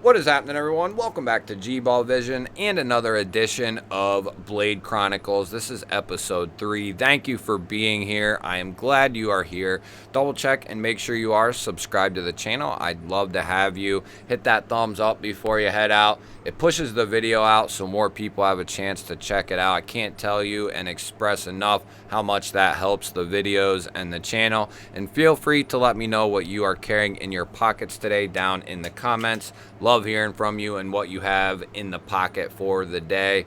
What is happening, everyone? Welcome back to G-Ball Vision and another edition of Blade Chronicles. This is episode 3. Thank you for being here. I am glad you are here. Double check and make sure you are subscribed to the channel. I'd love to have you. Hit that thumbs up before you head out. It pushes the video out so more people have a chance to check it out. I can't tell you and express enough how much that helps the videos and the channel. And feel free to let me know what you are carrying in your pockets today down in the comments. Love hearing from you and what you have in the pocket for the day.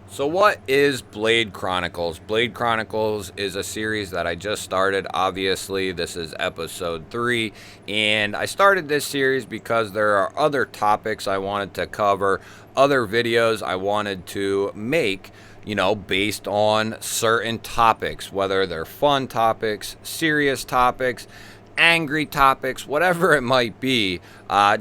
So what is Blade Chronicles? Blade Chronicles is a series that I just started. Obviously, this is episode 3, and I started this series because there are other topics I wanted to cover, other videos I wanted to make, based on certain topics, whether they're fun topics, serious topics, angry topics, whatever it might be.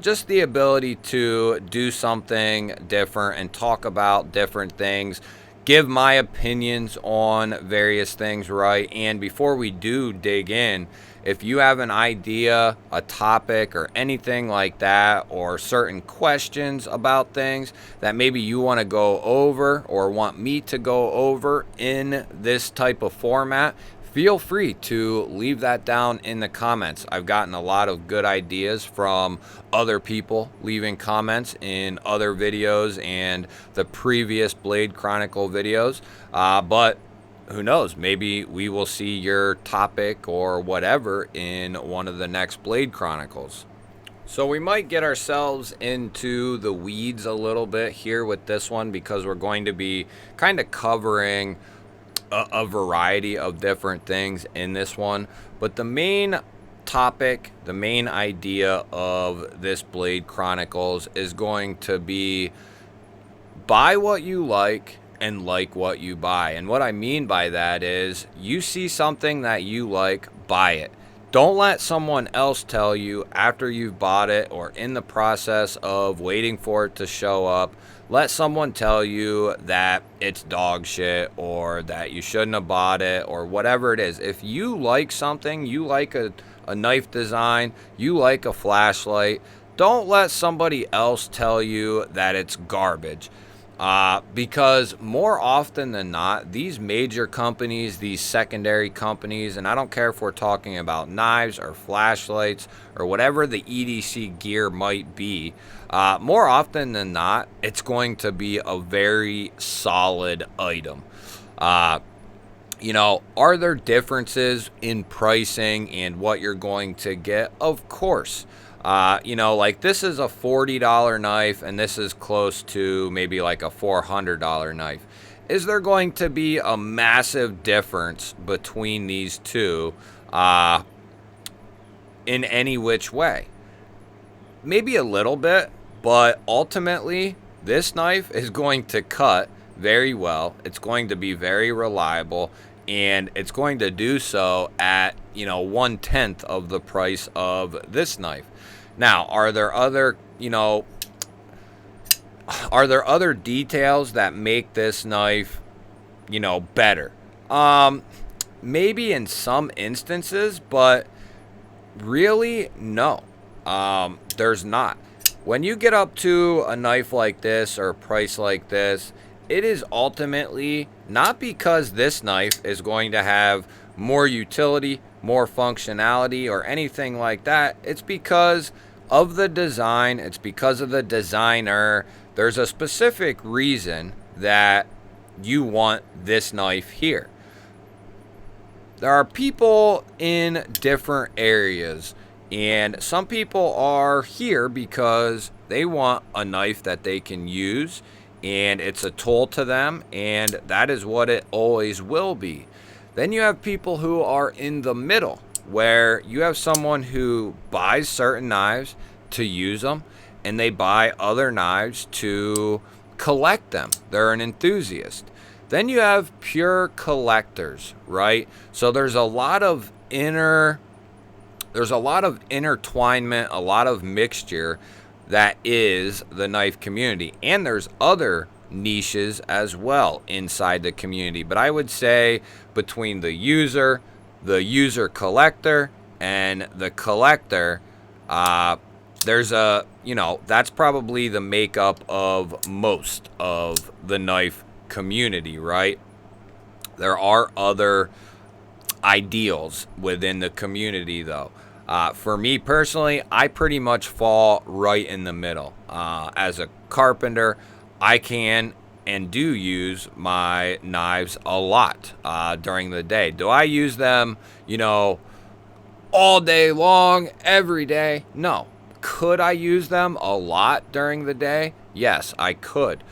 Just the ability to do something different and talk about different things, give my opinions on various things, right? And before we do dig in, if you have an idea, a topic, or anything like that, or certain questions about things that maybe you want to go over or want me to go over in this type of format, feel free to leave that down in the comments. I've gotten a lot of good ideas from other people leaving comments in other videos and the previous Blade Chronicle videos. But who knows? Maybe we will see your topic or whatever in one of the next Blade Chronicles. So we might get ourselves into the weeds a little bit here with this one because we're going to be kind of covering a variety of different things in this one, but the main topic, the main idea of this Blade Chronicles is going to be buy what you like and like what you buy. And what I mean by that is you see something that you like, buy it. Don't let someone else tell you after you've bought it or in the process of waiting for it to show up. Let someone tell you that it's dog shit or that you shouldn't have bought it or whatever it is. If you like something, you like a knife design, you like a flashlight, don't let somebody else tell you that it's garbage. Because more often than not, these major companies, these secondary companies, and I don't care if we're talking about knives or flashlights or whatever the EDC gear might be, more often than not, it's going to be a very solid item. Are there differences in pricing and what you're going to get? Of course. Like this is a $40 knife and this is close to maybe like a $400 knife. Is there going to be a massive difference between these two in any which way? Maybe a little bit, but ultimately this knife is going to cut very well. It's going to be very reliable, and it's going to do so at 1/10 of the price of this knife. Now, are there other details that make this knife better? Maybe in some instances, but really no. There's not. When you get up to a knife like this or a price like this, it is ultimately not because this knife is going to have more utility, more functionality, or anything like that. It's because of the design. It's because of the designer. There's a specific reason that you want this knife here. There are people in different areas, and some people are here because they want a knife that they can use, and it's a tool to them, and that is what it always will be. Then you have people who are in the middle, where you have someone who buys certain knives to use them, and they buy other knives to collect them. They're an enthusiast. Then you have pure collectors, right? So there's a lot of intertwinement, a lot of mixture that is the knife community. And there's other niches as well inside the community. But I would say between the user collector, and the collector, there's a, that's probably the makeup of most of the knife community, right? There are other ideals within the community, though. For me personally, I pretty much fall right in the middle. As a carpenter, I can and do use my knives a lot during the day. Do I use them, all day long, every day? No. Could I use them a lot during the day? Yes, I could.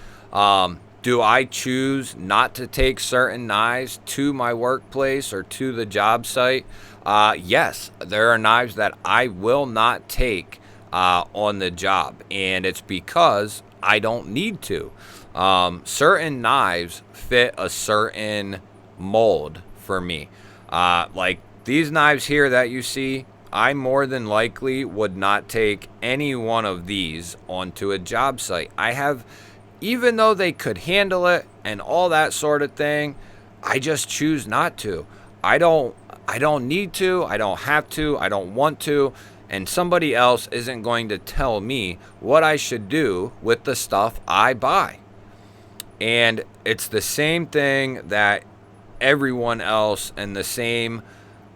Do I choose not to take certain knives to my workplace or to the job site? Yes, there are knives that I will not take on the job, and it's because I don't need to. Certain knives fit a certain mold for me. Like these knives here that you see, I more than likely would not take any one of these onto a job site. Even though they could handle it and all that sort of thing, I just choose not to. I don't need to, I don't have to, I don't want to, and somebody else isn't going to tell me what I should do with the stuff I buy. And it's the same thing that everyone else, and the same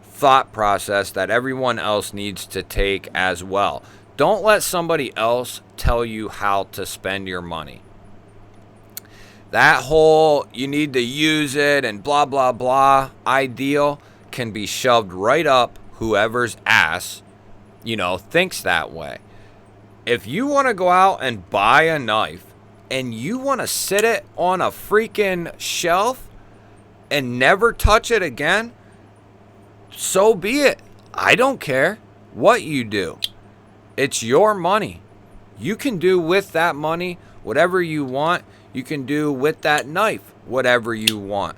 thought process that everyone else needs to take as well. Don't let somebody else tell you how to spend your money. That whole you need to use it and blah, blah, blah ideal can be shoved right up whoever's ass, thinks that way. If you want to go out and buy a knife and you want to sit it on a freaking shelf and never touch it again, so be it. I don't care what you do. It's your money. You can do with that money whatever you want. You can do with that knife whatever you want.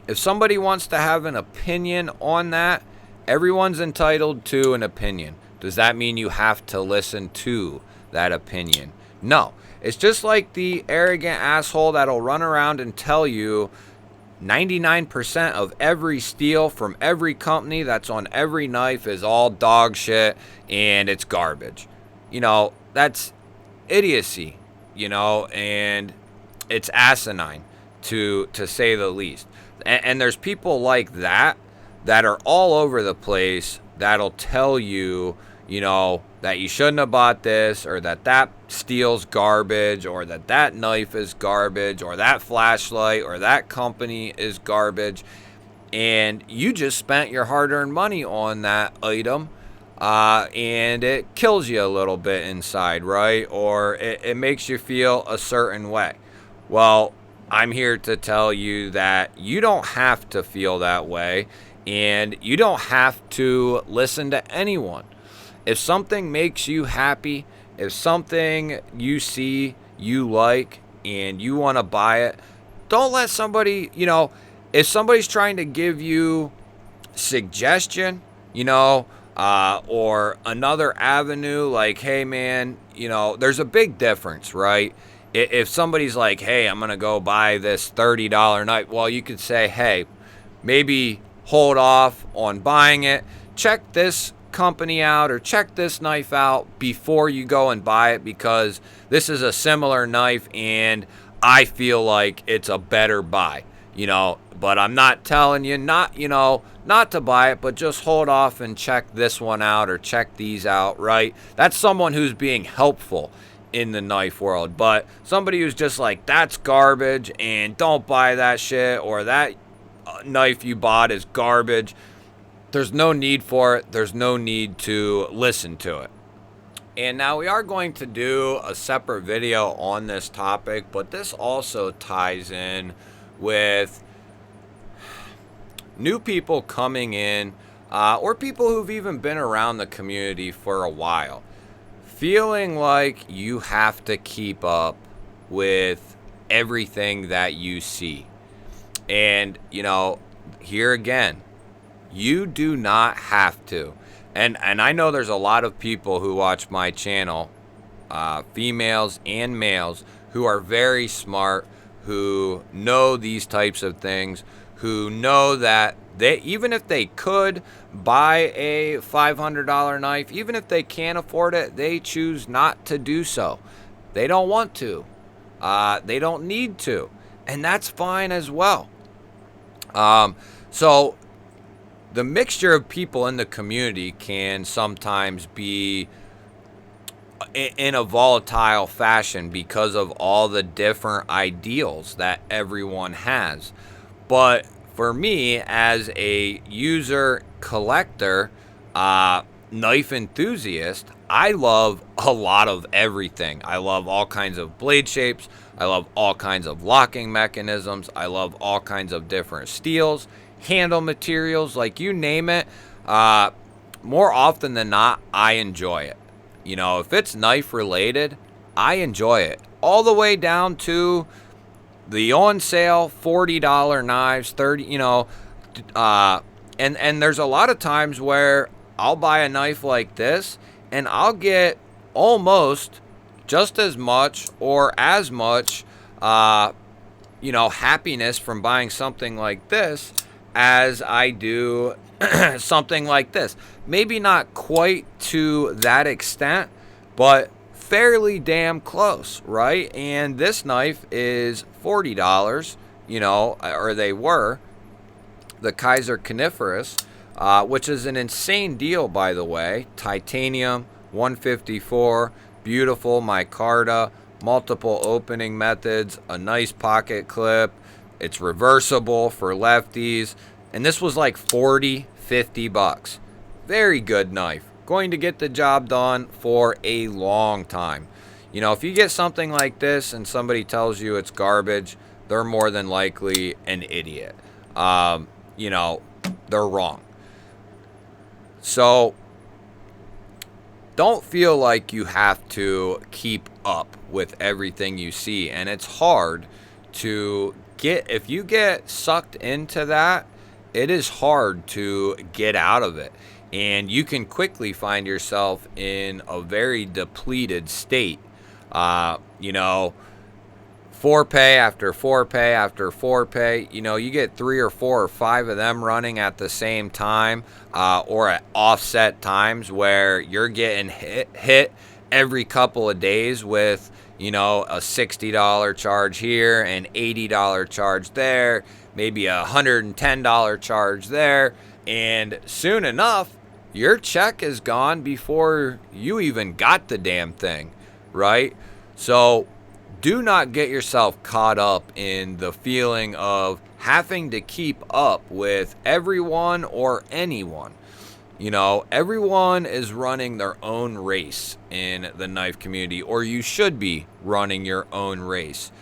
If somebody wants to have an opinion on that, everyone's entitled to an opinion. Does that mean you have to listen to that opinion? No. It's just like the arrogant asshole that'll run around and tell you 99% of every steel from every company that's on every knife is all dog shit and it's garbage. That's idiocy, and it's asinine to say the least. And there's people like that are all over the place that'll tell you, that you shouldn't have bought this, or that steel's garbage, or that knife is garbage, or that flashlight or that company is garbage. And you just spent your hard-earned money on that item, and it kills you a little bit inside, right? Or it makes you feel a certain way. Well, I'm here to tell you that you don't have to feel that way, and you don't have to listen to anyone. If something makes you happy, if something you see you like and you want to buy it, don't let somebody, if somebody's trying to give you suggestion, or another avenue, like, hey man, there's a big difference, right? If somebody's like, hey, I'm going to go buy this $30 knife, well, you could say, hey, maybe hold off on buying it. Check this company out or check this knife out before you go and buy it, because this is a similar knife and I feel like it's a better buy, but I'm not telling you not to buy it, but just hold off and check this one out or check these out, right? That's someone who's being helpful in the knife world. But somebody who's just like, that's garbage and don't buy that shit, or that knife you bought is garbage, there's no need for it. There's no need to listen to it. And now we are going to do a separate video on this topic, but this also ties in with new people coming in, or people who've even been around the community for a while, feeling like you have to keep up with everything that you see. And, here again, you do not have to. And I know there's a lot of people who watch my channel, females and males, who are very smart, who know these types of things, who know that even if they could buy a $500 knife, even if they can't afford it, they choose not to do so. They don't want to. They don't need to. And that's fine as well. So the mixture of people in the community can sometimes be in a volatile fashion because of all the different ideals that everyone has. But for me, as a user collector, knife enthusiast, I love a lot of everything. I love all kinds of blade shapes. I love all kinds of locking mechanisms. I love all kinds of different steels, handle materials, like you name it. More often than not, I enjoy it. You know, if it's knife related, I enjoy it. All the way down to the on sale $40 knives, 30, you know, and there's a lot of times where I'll buy a knife like this and I'll get almost just as much or as much, you know, happiness from buying something like this as I do something like this. Maybe not quite to that extent, but fairly damn close, right? And this knife is $40, you know, or they were, the Kaiser Coniferous, which is an insane deal, by the way. Titanium, 154, beautiful micarta, multiple opening methods, a nice pocket clip. It's reversible for lefties, and this was like 40, 50 bucks. Very good knife. Going to get the job done for a long time. You know, if you get something like this and somebody tells you it's garbage, they're more than likely an idiot. You know, they're wrong. So don't feel like you have to keep up with everything you see. And it's hard to get, if you get sucked into that, it is hard to get out of it. And you can quickly find yourself in a very depleted state. You know, forepay after forepay after forepay. You know, you get 3 or 4 or 5 of them running at the same time, or at offset times where you're getting hit every couple of days with, you know, a $60 charge here, an $80 charge there, maybe a $110 charge there, and soon enough, your check is gone before you even got the damn thing, right? So do not get yourself caught up in the feeling of having to keep up with everyone or anyone. You know, everyone is running their own race in the knife community, or you should be running your own race.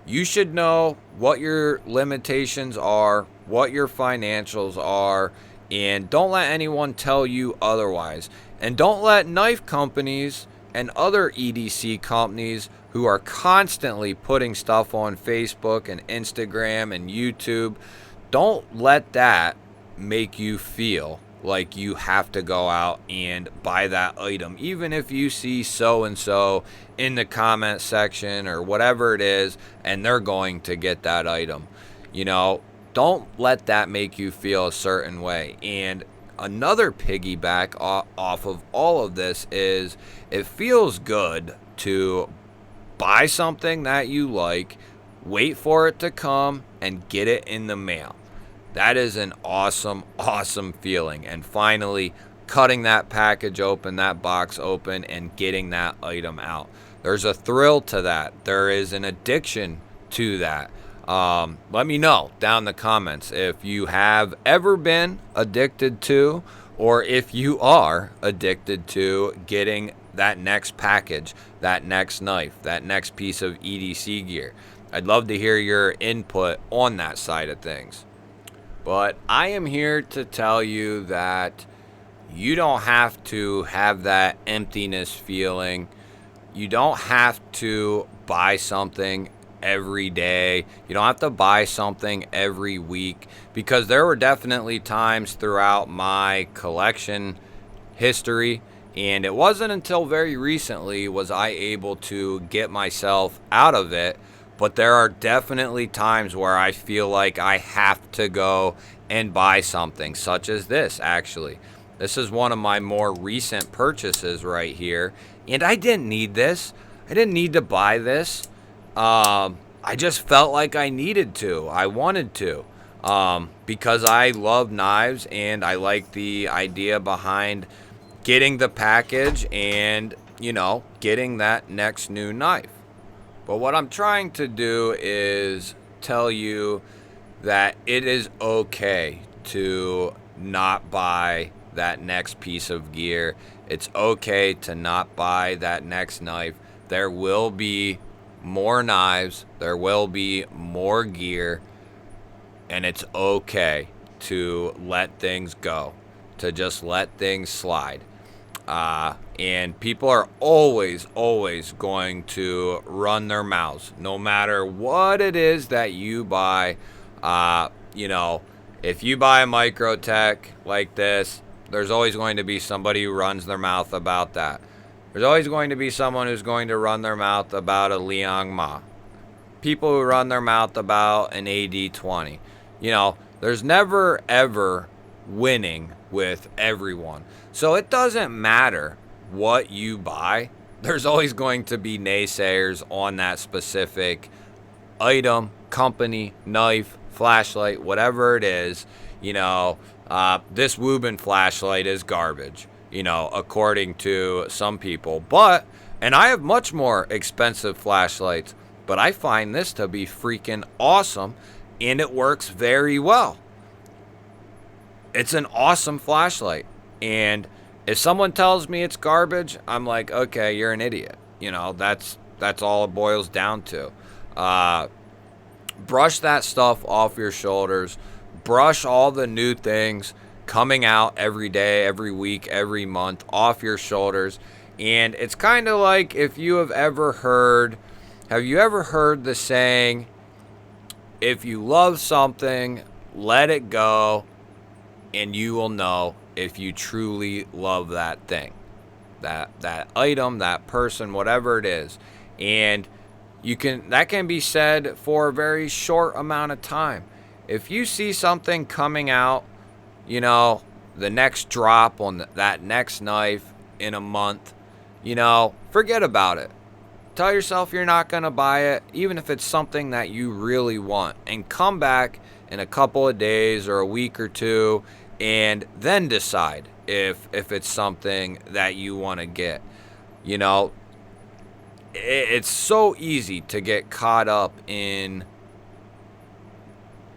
You should know what your limitations are, what your financials are, and don't let anyone tell you otherwise. And don't let knife companies and other EDC companies who are constantly putting stuff on Facebook and Instagram and YouTube, don't let that make you feel like you have to go out and buy that item, even if you see so-and-so in the comment section or whatever it is, and they're going to get that item. You know, don't let that make you feel a certain way. And another piggyback off of all of this is it feels good to buy something that you like, wait for it to come, and get it in the mail. That is an awesome, awesome feeling. And finally, cutting that package open, that box open, and getting that item out. There's a thrill to that. There is an addiction to that. Let me know down in the comments if you have ever been addicted to, or if you are addicted to getting that next package, that next knife, that next piece of EDC gear. I'd love to hear your input on that side of things. But I am here to tell you that you don't have to have that emptiness feeling. You don't have to buy something every day. You don't have to buy something every week, because there were definitely times throughout my collection history, and it wasn't until very recently was I able to get myself out of it. But there are definitely times where I feel like I have to go and buy something such as this. Actually, this is one of my more recent purchases right here, and I didn't need this. I didn't need to buy this. I just felt like I needed to. I wanted to, because I love knives and I like the idea behind getting the package and, you know, getting that next new knife. But what I'm trying to do is tell you that it is okay to not buy that next piece of gear. It's okay to not buy that next knife. There will be more knives, there will be more gear, and it's okay to let things go, to just let things slide. And people are always going to run their mouths, no matter what it is that you buy. You know, if you buy a Microtech like this, there's always going to be somebody who runs their mouth about that. There's always going to be someone who's going to run their mouth about a Liang Ma. People who run their mouth about an AD20. You know, there's never ever winning with everyone. So it doesn't matter what you buy. There's always going to be naysayers on that specific item, company, knife, flashlight, whatever it is. You know, this Wuben flashlight is garbage, you know, according to some people. But, and I have much more expensive flashlights, but I find this to be freaking awesome, and it works very well. It's an awesome flashlight. And if someone tells me it's garbage, I'm like, okay, you're an idiot. You know, that's all it boils down to. Brush that stuff off your shoulders. Brush all the new things coming out every day, every week, every month off your shoulders. And it's kind of like, if you have you ever heard the saying, if you love something, let it go, and you will know if you truly love that thing, that item, that person, whatever it is. And that can be said for a very short amount of time. If you see something coming out, you know, the next drop on that next knife in a month, you know, forget about it. Tell yourself you're not going to buy it, even if it's something that you really want, and come back in a couple of days or a week or two, and then decide if it's something that you want to get. You know, it's so easy to get caught up in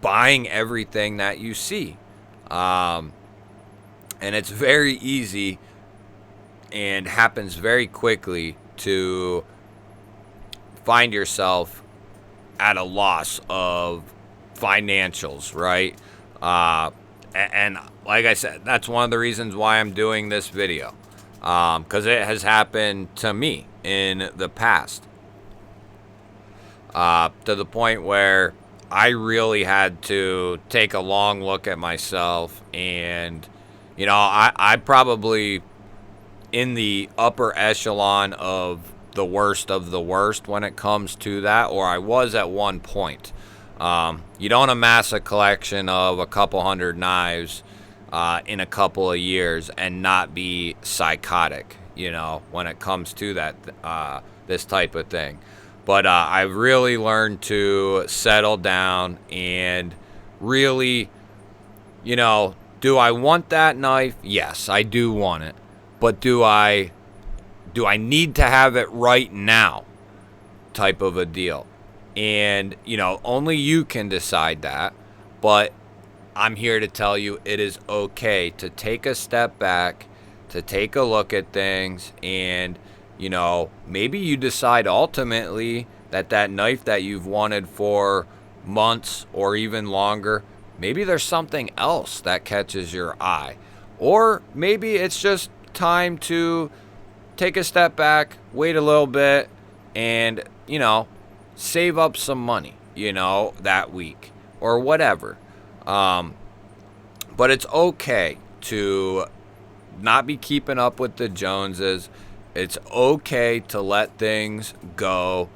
buying everything that you see. And it's very easy and happens very quickly to find yourself at a loss of financials, right? And like I said, that's one of the reasons why I'm doing this video, because it has happened to me in the past, to the point where I really had to take a long look at myself. And, you know, I probably in the upper echelon of the worst when it comes to that, or I was at one point. You don't amass a collection of a couple hundred knives in a couple of years and not be psychotic, you know, when it comes to that, this type of thing. But I've really learned to settle down and really, you know, do I want that knife? Yes, I do want it. But do I need to have it right now? Type of a deal. And, you know, only you can decide that. But I'm here to tell you it is okay to take a step back, to take a look at things, and, you know, maybe you decide ultimately that knife that you've wanted for months or even longer, maybe there's something else that catches your eye. Or maybe it's just time to take a step back, wait a little bit, and, you know, save up some money, you know, that week or whatever. But it's okay to not be keeping up with the Joneses. It's okay to let things go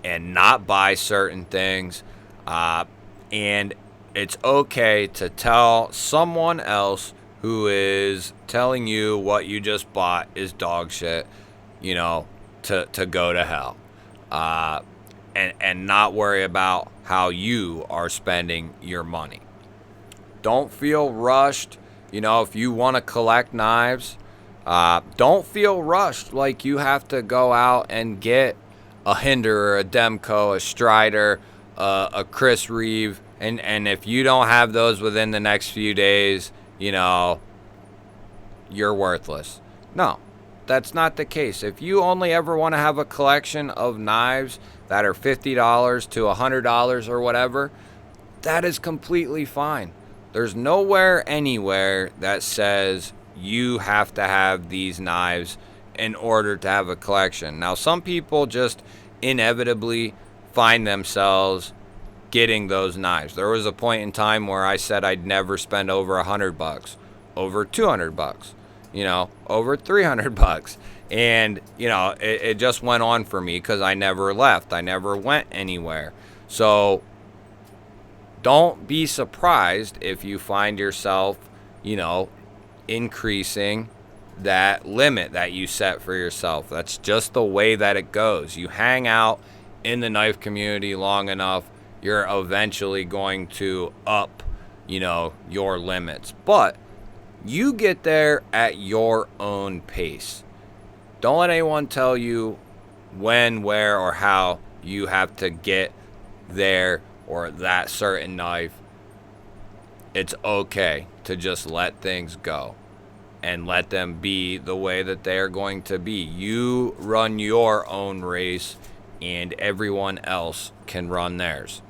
and not buy certain things. And it's okay to tell someone else who is telling you what you just bought is dog shit, you know, to go to hell. And not worry about how you are spending your money. Don't feel rushed. You know, if you want to collect knives, don't feel rushed like you have to go out and get a Hinder, a Demko, a Strider, a Chris Reeve. And if you don't have those within the next few days, you know, you're worthless. No, that's not the case. If you only ever want to have a collection of knives that are $50 to $100 or whatever, that is completely fine. There's nowhere anywhere that says you have to have these knives in order to have a collection. Now, some people just inevitably find themselves getting those knives. There was a point in time where I said I'd never spend over $100, over $200, you know, over $300. And, you know, it just went on for me because I never left. I never went anywhere. So don't be surprised if you find yourself, you know, increasing that limit that you set for yourself. That's just the way that it goes. You hang out in the knife community long enough, you're eventually going to up, you know, your limits. But you get there at your own pace. Don't let anyone tell you when, where, or how you have to get there or that certain knife. It's okay to just let things go and let them be the way that they're going to be. You run your own race and everyone else can run theirs.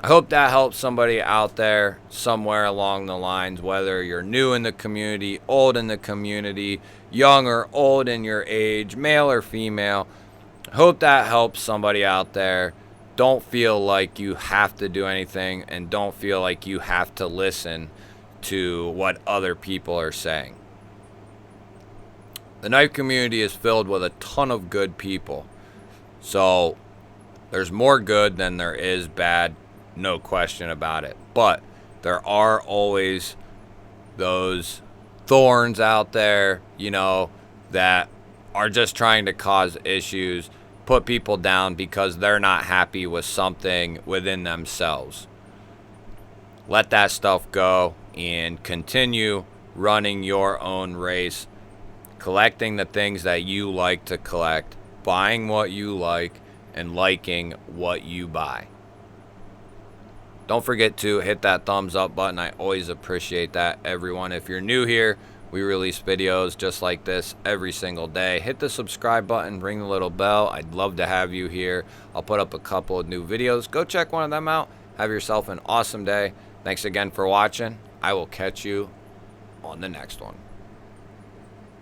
I hope that helps somebody out there somewhere along the lines, whether you're new in the community, old in the community, young or old in your age, male or female. I hope that helps somebody out there. Don't feel like you have to do anything, and don't feel like you have to listen to what other people are saying. The knife community is filled with a ton of good people. So there's more good than there is bad. No question about it. But there are always those thorns out there, you know, that are just trying to cause issues, put people down because they're not happy with something within themselves. Let that stuff go and continue running your own race, collecting the things that you like to collect, buying what you like, and liking what you buy. Don't forget to hit that thumbs up button. I always appreciate that, everyone. If you're new here, we release videos just like this every single day. Hit the subscribe button, ring the little bell. I'd love to have you here. I'll put up a couple of new videos. Go check one of them out. Have yourself an awesome day. Thanks again for watching. I will catch you on the next one.